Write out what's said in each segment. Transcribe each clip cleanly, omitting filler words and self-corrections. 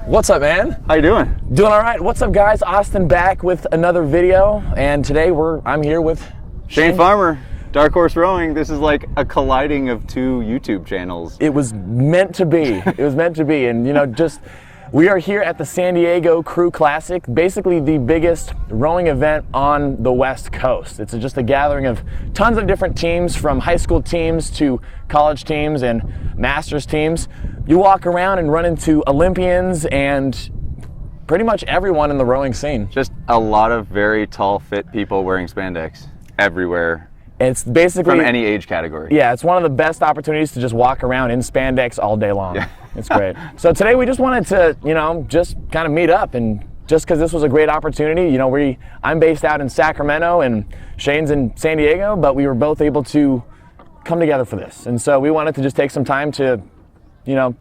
What's up, man? How you doing? Doing all right. What's up, guys? Austin back with another video, and today I'm here with Shane Farmer, Dark Horse Rowing. This is like a colliding of two YouTube channels. It was meant to be. It was meant to be, and we are here at the San Diego Crew Classic, basically the biggest rowing event on the West Coast. It's just a gathering of tons of different teams, from high school teams to college teams and masters teams. You walk around and run into Olympians and pretty much everyone in the rowing scene. Just a lot of very tall, fit people wearing spandex everywhere. It's basically from any age category. Yeah, it's one of the best opportunities to just walk around in spandex all day long. Yeah. It's great. So today we just wanted to, just kind of meet up, and just because this was a great opportunity, I'm based out in Sacramento and Shane's in San Diego, but we were both able to come together for this. And so we wanted to just take some time to,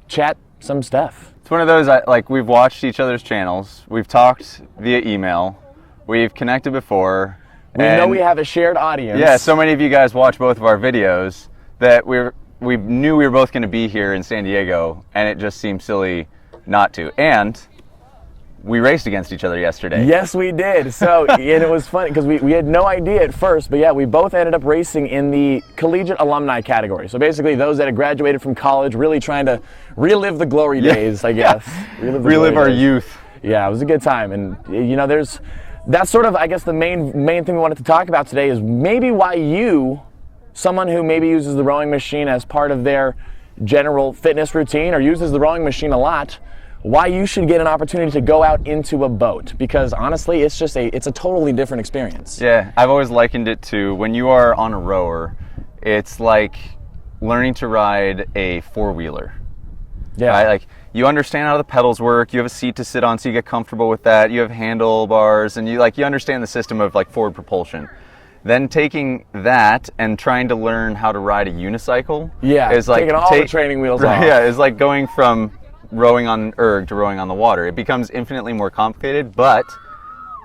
chat some stuff. It's one of those, we've watched each other's channels, we've talked via email, we've connected before. We know we have a shared audience. Yeah, so many of you guys watch both of our videos that we knew we were both going to be here in San Diego, and it just seemed silly not to. And we raced against each other yesterday. Yes, we did. So, and it was funny because we had no idea at first, but yeah, we both ended up racing in the collegiate alumni category. So basically those that had graduated from college, really trying to relive the glory days, I guess. Relive our youth. Yeah, it was a good time. And that's sort of, I guess, the main thing we wanted to talk about today is maybe why someone who maybe uses the rowing machine as part of their general fitness routine or uses the rowing machine a lot, why you should get an opportunity to go out into a boat. Because honestly, it's a totally different experience. Yeah, I've always likened it to when you are on a rower, it's like learning to ride a four-wheeler. Yeah. Right? Like, you understand how the pedals work, you have a seat to sit on so you get comfortable with that, you have handlebars, and you understand the system of forward propulsion. Then taking that and trying to learn how to ride a unicycle is like taking all the training wheels off. Yeah, it's like going from rowing on erg to rowing on the water. It becomes infinitely more complicated, but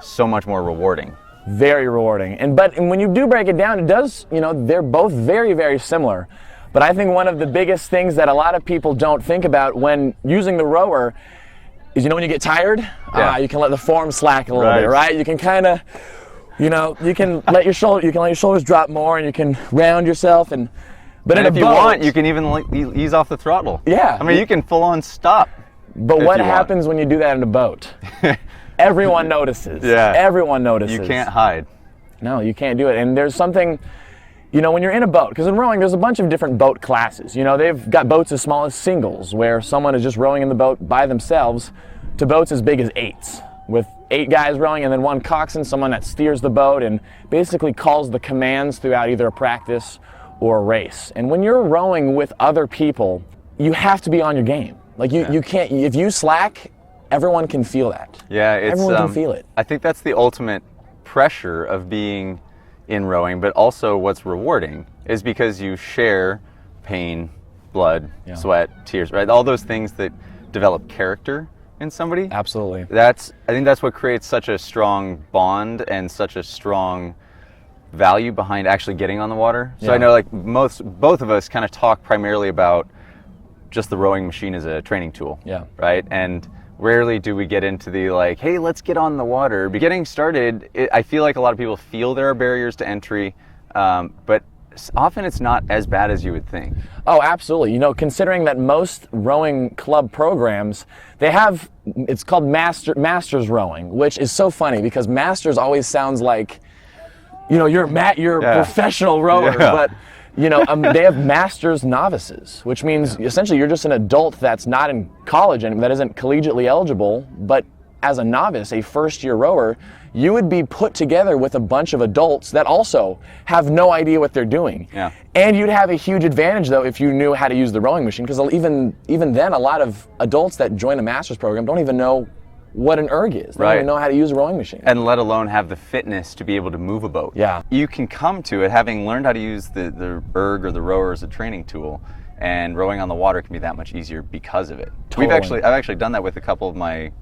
so much more rewarding. Very rewarding. But when you do break it down, it does, they're both very, very similar. But I think one of the biggest things that a lot of people don't think about when using the rower is, when you get tired, you can let the form slack a little bit, right? You can kind of, you can let your shoulders drop more, and you can round yourself. But if you want, you can even ease off the throttle. Yeah. I mean, you can full on stop. But what happens when you do that in a boat? Everyone notices. Yeah. Everyone notices. You can't hide. No, you can't do it. And there's something, when you're in a boat, because in rowing, there's a bunch of different boat classes. They've got boats as small as singles, where someone is just rowing in the boat by themselves, to boats as big as eights, with 8 guys rowing, and then one coxswain, someone that steers the boat and basically calls the commands throughout either a practice or a race. And when you're rowing with other people, you have to be on your game. You can't, if you slack, everyone can feel that. Yeah, everyone can feel it. I think that's the ultimate pressure of being in rowing, but also what's rewarding is because you share pain, blood, sweat, tears, right? All those things that develop character in somebody. Absolutely. I think that's what creates such a strong bond and such a strong value behind actually getting on the water. So I know both of us kind of talk primarily about just the rowing machine as a training tool. Yeah. Right? And rarely do we get into the hey, let's get on the water. Getting started, I feel like a lot of people feel there are barriers to entry, but often it's not as bad as you would think. Oh, absolutely. Considering that most rowing club programs, it's called masters rowing, which is so funny because masters always sounds like, you're a professional rower, but they have masters novices, which means essentially you're just an adult that's not in college and that isn't collegiately eligible, but as a novice, a first-year rower, you would be put together with a bunch of adults that also have no idea what they're doing. Yeah. And you'd have a huge advantage, though, if you knew how to use the rowing machine, because even then, a lot of adults that join a master's program don't even know what an erg is. They don't even know how to use a rowing machine. And let alone have the fitness to be able to move a boat. Yeah. You can come to it having learned how to use the erg or the rower as a training tool, and rowing on the water can be that much easier because of it. Totally. I've actually done that with a couple of my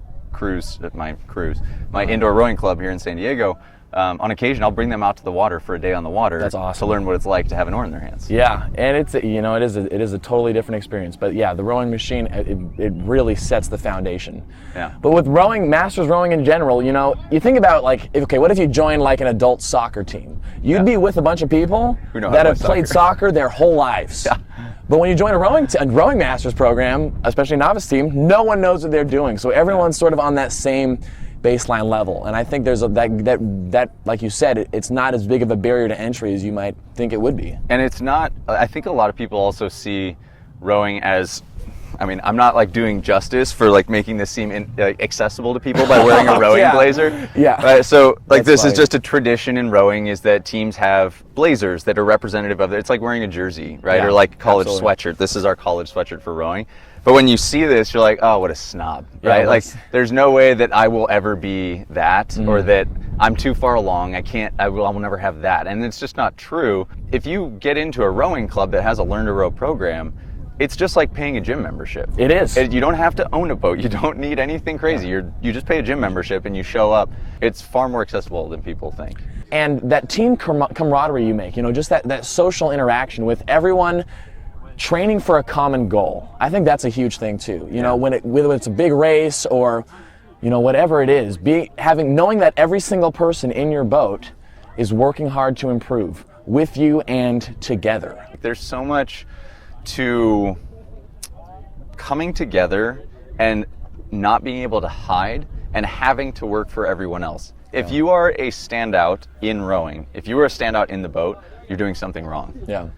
indoor rowing club here in San Diego, on occasion, I'll bring them out to the water for a day on the water. That's awesome. To learn what it's like to have an oar in their hands. Yeah, and it is a totally different experience. But yeah, the rowing machine, it really sets the foundation. Yeah. But with rowing, masters rowing in general, you think about okay, what if you join like an adult soccer team? You'd be with a bunch of people that have played soccer their whole lives. Yeah. But when you join a rowing masters program, especially a novice team, no one knows what they're doing. So everyone's sort of on that same baseline level, and I think there's that like you said, it's not as big of a barrier to entry as you might think it would be. And it's not. I think a lot of people also see rowing as, I'm not like doing justice for like making this seem accessible to people by wearing a rowing blazer. Yeah. Right. So like That's funny. is just a tradition in rowing, is that teams have blazers that are representative of it. It's like wearing a jersey, right? Yeah, or like college absolutely. sweatshirt. This is our college sweatshirt for rowing. But when you see this, you're like, oh, what a snob, right? Yeah, like, there's no way that I will ever be that, or that I'm too far along. I will never have that. And it's just not true. If you get into a rowing club that has a learn to row program, it's just like paying a gym membership. It is. You don't have to own a boat. You don't need anything crazy. You just pay a gym membership and you show up. It's far more accessible than people think. And that team camaraderie you make, just that social interaction with everyone training for a common goal. I think that's a huge thing too. Whether it's a big race or, whatever it is, knowing that every single person in your boat is working hard to improve with you and together. There's so much to coming together and not being able to hide and having to work for everyone else. If you are a standout in rowing, if you are a standout in the boat, you're doing something wrong. Yeah.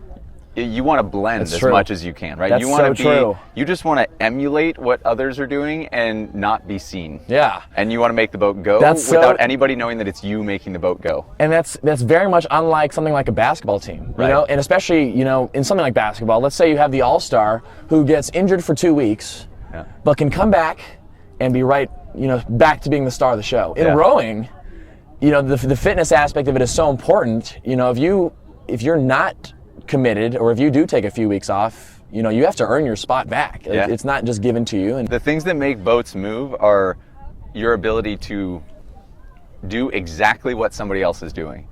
You want to blend as much as you can, right? That's you want so true. You just want to emulate what others are doing and not be seen. Yeah. And you want to make the boat go without anybody knowing that it's you making the boat go. And that's very much unlike something like a basketball team, Right. And especially, in something like basketball, let's say you have the all-star who gets injured for 2 weeks, but can come back and be back to being the star of the show. In rowing, the fitness aspect of it is so important. If you're not committed, or if you do take a few weeks off, you have to earn your spot back. Yeah. It's not just given to you. And the things that make boats move are your ability to do exactly what somebody else is doing.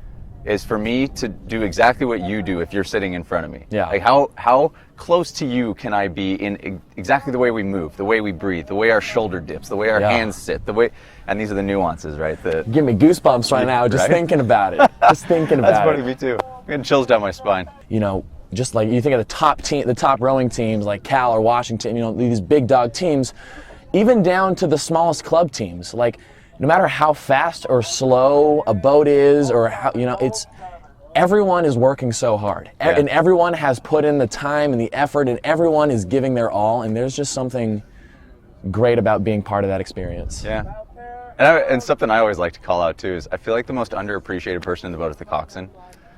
Is for me to do exactly what you do if you're sitting in front of me. Yeah. Like how close to you can I be in exactly the way we move, the way we breathe, the way our shoulder dips, the way our hands sit, and these are the nuances, right? Give me goosebumps right now just thinking about it. Just thinking about That's it. funny, me too. I'm getting chills down my spine. Just like you think of the top rowing teams like Cal or Washington, these big dog teams, even down to the smallest club teams, like no matter how fast or slow a boat is, or how, everyone is working so hard. Yeah. And everyone has put in the time and the effort, and everyone is giving their all, and there's just something great about being part of that experience. Yeah. And something I always like to call out too is I feel like the most underappreciated person in the boat is the coxswain.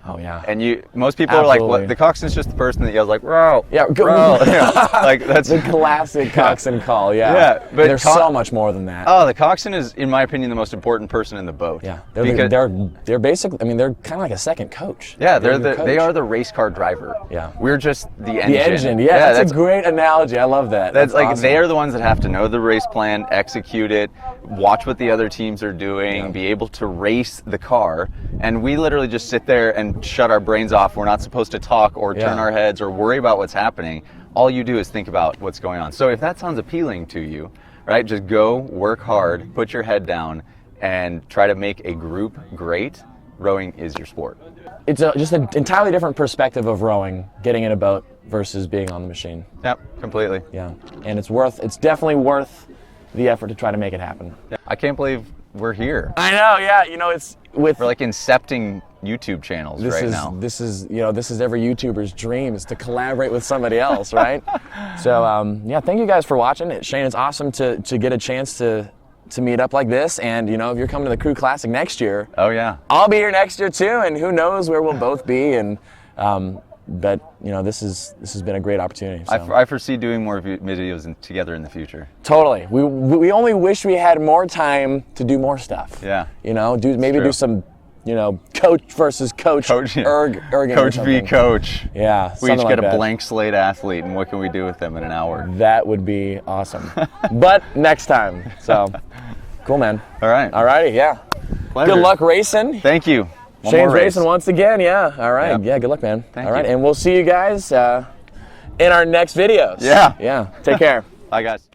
Oh yeah. And most people are like, what? The coxswain's just the person that yells like, row, yeah, row. Like that's the classic coxswain call. Yeah. Yeah, but there's so much more than that. Oh, the coxswain is, in my opinion, the most important person in the boat. Yeah, they're basically. They're kind of like a second coach. Yeah, they are the race car driver. Yeah, we're just the engine. The engine. Yeah, that's a great analogy. I love that. That's like awesome. They are the ones that have to know the race plan, execute it, watch what the other teams are doing, be able to race the car, and we literally just sit there and shut our brains off. We're not supposed to talk or turn our heads or worry about what's happening. All you do is think about what's going on. So if that sounds appealing to you, right, just go work hard, put your head down, and try to make a group great. Rowing is your sport. It's just an entirely different perspective of rowing, getting in a boat versus being on the machine. Yep, completely. Yeah, and it's definitely worth the effort to try to make it happen. Yeah. I can't believe we're here. I know, yeah, we're like incepting YouTube channels now. This is every YouTuber's dream, is to collaborate with somebody else, right? So thank you guys for watching. Shane, it's awesome to get a chance to meet up like this, and if you're coming to the Crew Classic next year, oh yeah, I'll be here next year too, and who knows where we'll both be, and but this has been a great opportunity. So. I foresee doing more videos together in the future. Totally. We only wish we had more time to do more stuff. Yeah. Do some, coach versus coach. Erg coach v coach. Yeah. We each get a blank slate athlete, and what can we do with them in an hour? That would be awesome. But next time. So, cool, man. All right. All righty. Yeah. Pleasure. Good luck racing. Thank you. One Shane's more race. racing once again. Yeah. All right. Yeah. Yeah. Good luck, man. Thank All right. you. And we'll see you guys in our next videos. Yeah. Yeah. Take care. Bye, guys.